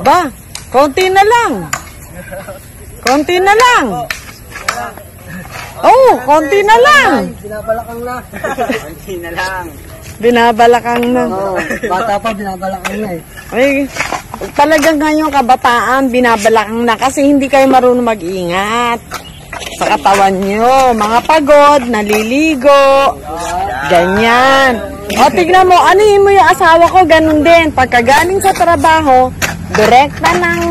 Ba, konti na lang. Konti na lang. Oh, konti na lang. Binabalakang na. Konti na lang. Binabalakang na. Oo, bata pa, binabalakang na eh. Ay, talagang ngayong kabataan, binabalakang na kasi hindi kayo marunong mag-ingat sa katawan nyo. Mga pagod, naliligo, ganyan. O, tignan mo, anuhin mo yung asawa ko, ganun din. Pagkagaling sa trabaho, direkta ng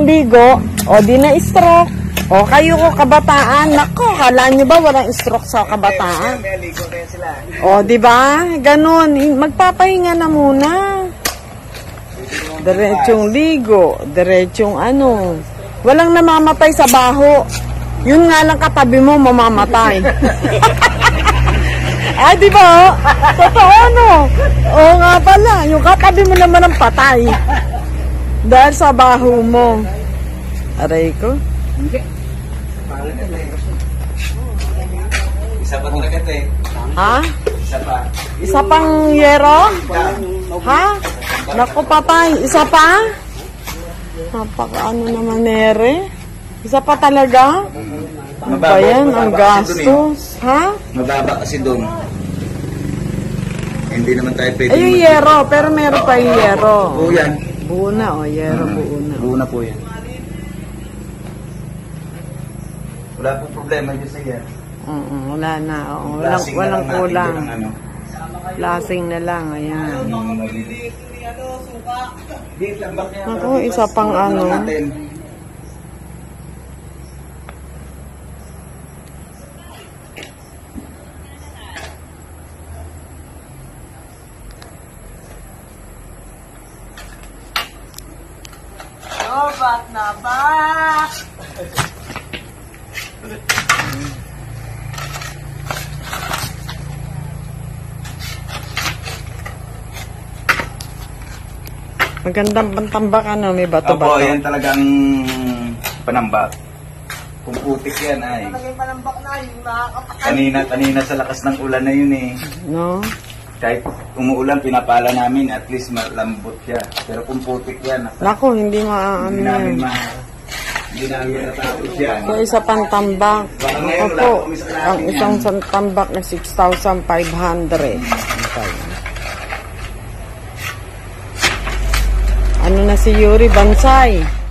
ligo, o di na stroke. O, kayo ko kabataan, nako, kala nyo ba walang stroke sa kabataan? O, di ba? Ganun, magpapahinga na muna. Diretsong ligo, diretsong ano. Walang namamatay sa baho. Yun nga lang katabi mo, mamamatay. Ay, di ba? Totoo, no? Oo nga pala, yung katabi mo naman ang patay. Dahil sa baho mo. Aray ko. Isa pa talaga, te. Ha? Isa pa. Isa pang yero? Ha? Naku, patay. Isa pa? Napaka-ano naman, Nere? Isa pa talaga? Ano ba yan? Ang gastos. Ha? Mababa kasi doon. Hindi naman tayo pwede. Ay, yung yero. Pero meron pa yung yero. Oo yan. Buo na, o. Yero, buo na. Buo na po yan. Wala pong problema dyan sa yan. Wala na. Walang kulang. Lasing na lang. Ayan. Ako, isa pang ano. Ba't na ba? Magandang pantambak, ano, may bato-bato. Opo, yan talagang panambak. Kung putik yan ay. Kanina sa lakas ng ulan na yun eh. No? Kahit umuulan, pinapala namin, at least malambot siya. Pero kung putik yan, Naku, hindi maaano yan. Hindi namin natapos yan. So, isa pang tambak. Ako po, ang isang tambak na 6,500. Ano na si Yuri Bansay?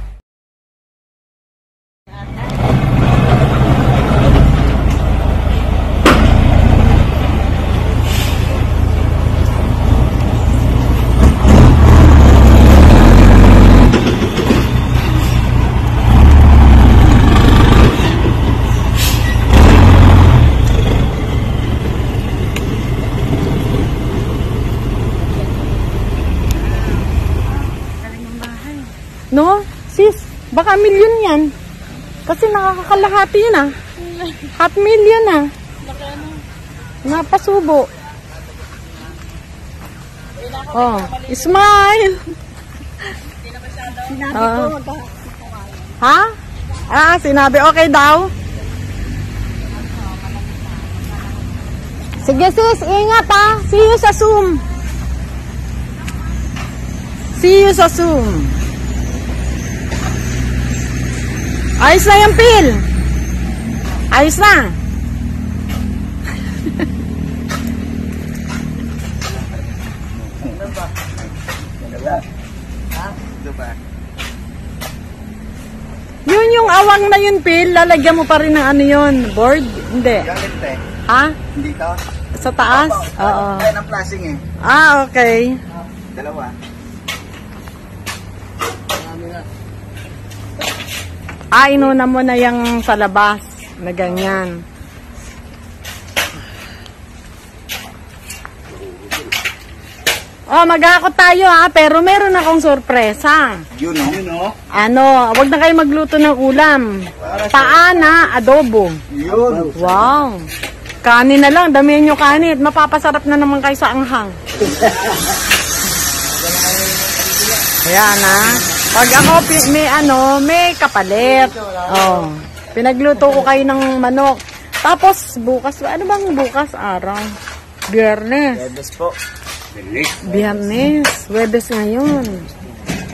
No? Sis, baka milyon yan. Kasi nakakakalahati yun ah. Half million ah. Napasubo. Oh, smile! Ha? Ah, sinabi okay daw? Sige sis, ingat ha. See you sa Zoom. See you sa Zoom. Ayos na yung pil. Ayos na. Yun yung awang na yun, pil. Lalagyan mo pa rin ng ano yun. Board? Hindi. Ha? Hindi ka? Sa taas? Oo. Kaya ng plasing eh. Ah, okay. Dalawa. Ah, inuna mo na yung sa labas na ganyan. Oh, mag-aakot tayo ha, pero meron akong sorpresa. Yun o. Yun o. Ano, wag na kayo magluto ng ulam. Paa na adobo. Yun. Wow. Kanin na lang, damihan nyo kanin. Mapapasarap na naman kayo sa anghang. Ayan ha. Pag ako may kapalit. Oh. Pinagluto ko kayo ng manok. Tapos bukas, ano bang bukas araw? Biyernes. Biyernes po. Biyernes. Webes ngayon.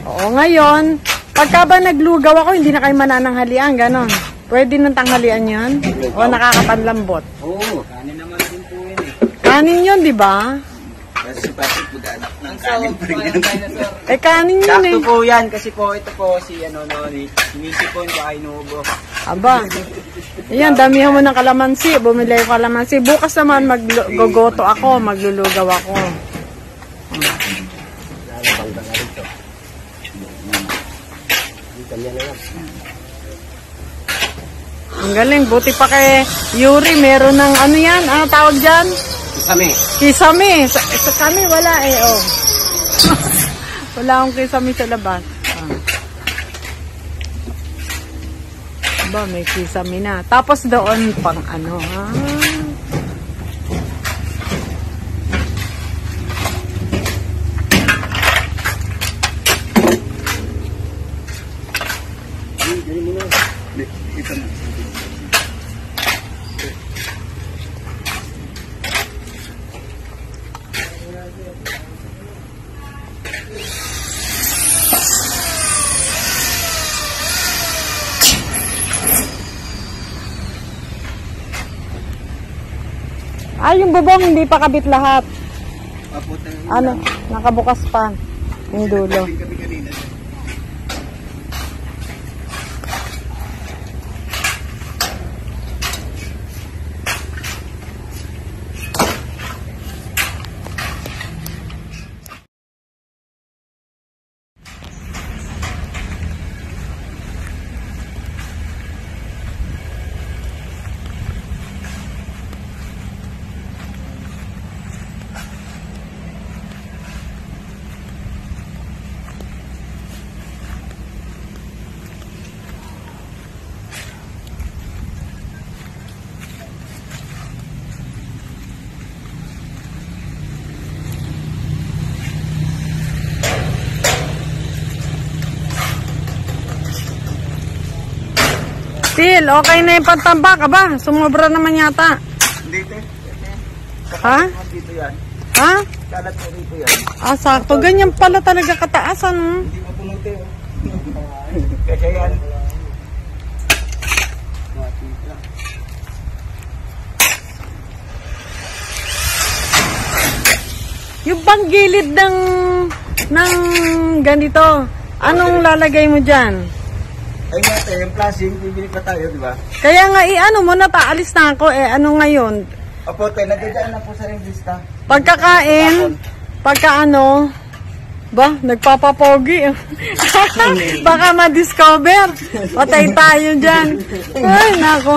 Oo, ngayon, Pagka ba naglugaw ako, hindi na kayo manananghalian, ganon. Pwede ng tanghalian yun? O nakakapanlambot? Oo, kanin naman din po yun eh. Kanin yun, di ba? Kasi Patrick mag-anak ng Ang kanin sawag pa po rin yan, yan. dinosaur. Eh, kanin yun Sakto eh. po yan, kasi po ito po si Missy po yung baka inuubo. Aba. Ayan, damihan mo ng kalamansi. Bumili ko kalamansi. Bukas naman maggogoto ako, maglulugaw ako. Ang galing. Buti pa kay Yuri, meron ng ano yan? Ano tawag dyan? Kami. Kisame. Sa kami, wala eh. Oh. Wala akong kisame sa labas. Ba, may kisame na. Tapos doon pang ano, ha? Ay, yung bubong hindi pa kabit lahat. Ano, nakabukas pa yung dulo. Til, okay na yung pagtambak, aba? Sumobra naman yata. Dito eh. Ha? Dito yan. Ha? Kalat mo dito yan. Ah, sakto. Ganyan pala talaga kataasan. Hindi mo punuti oh. Kasi yan. Yung bang gilid ng ganito, anong lalagay mo dyan? Ay nga tayo, yung flashing, bibili pa tayo, di ba? Kaya nga, ano mo na, paalis na ako. Ano ngayon? Opo, tayo, nagdadaan na po sa ring lista. Pagkakain, pagka ano, ba, nagpapapogi. Baka ma-discover. Patay tayo dyan. Ay, nako.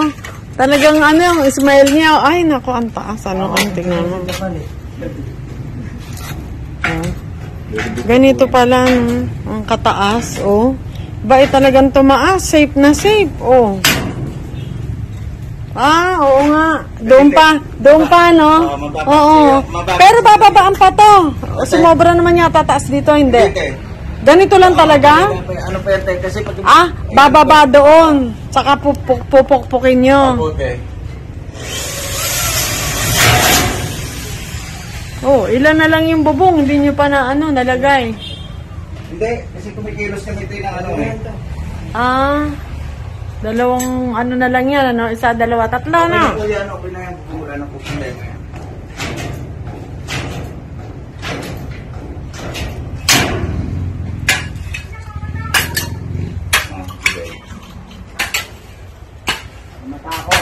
Talagang ano, yung smile niya. Ay, nako, ang taas. Ano, ang tingnan mo. Ganito pala, no? Ang kataas, oh. Ba, talagang tumaas. Safe na safe, oh. Ah, oo nga. Doon pa, no? Oo. Pero bababaan pa to. Sumobra naman yata taas dito, hindi. Ganito lang talaga? Ano pa yan tayo? Kasi pag... Ah, bababa doon. Saka pupukpukin nyo. Opo, tayo. Oh, ilan na lang yung bubong, hindi nyo pa na ano, nalagay. Hindi, kasi kumikilos kami ito ng ano eh. Ah, dalawang ano na lang yan, ano? Isa, dalawa, tatlo, Okay na no? po yan, okay na yan. Bumula ng problema yan. Okay. Matakot.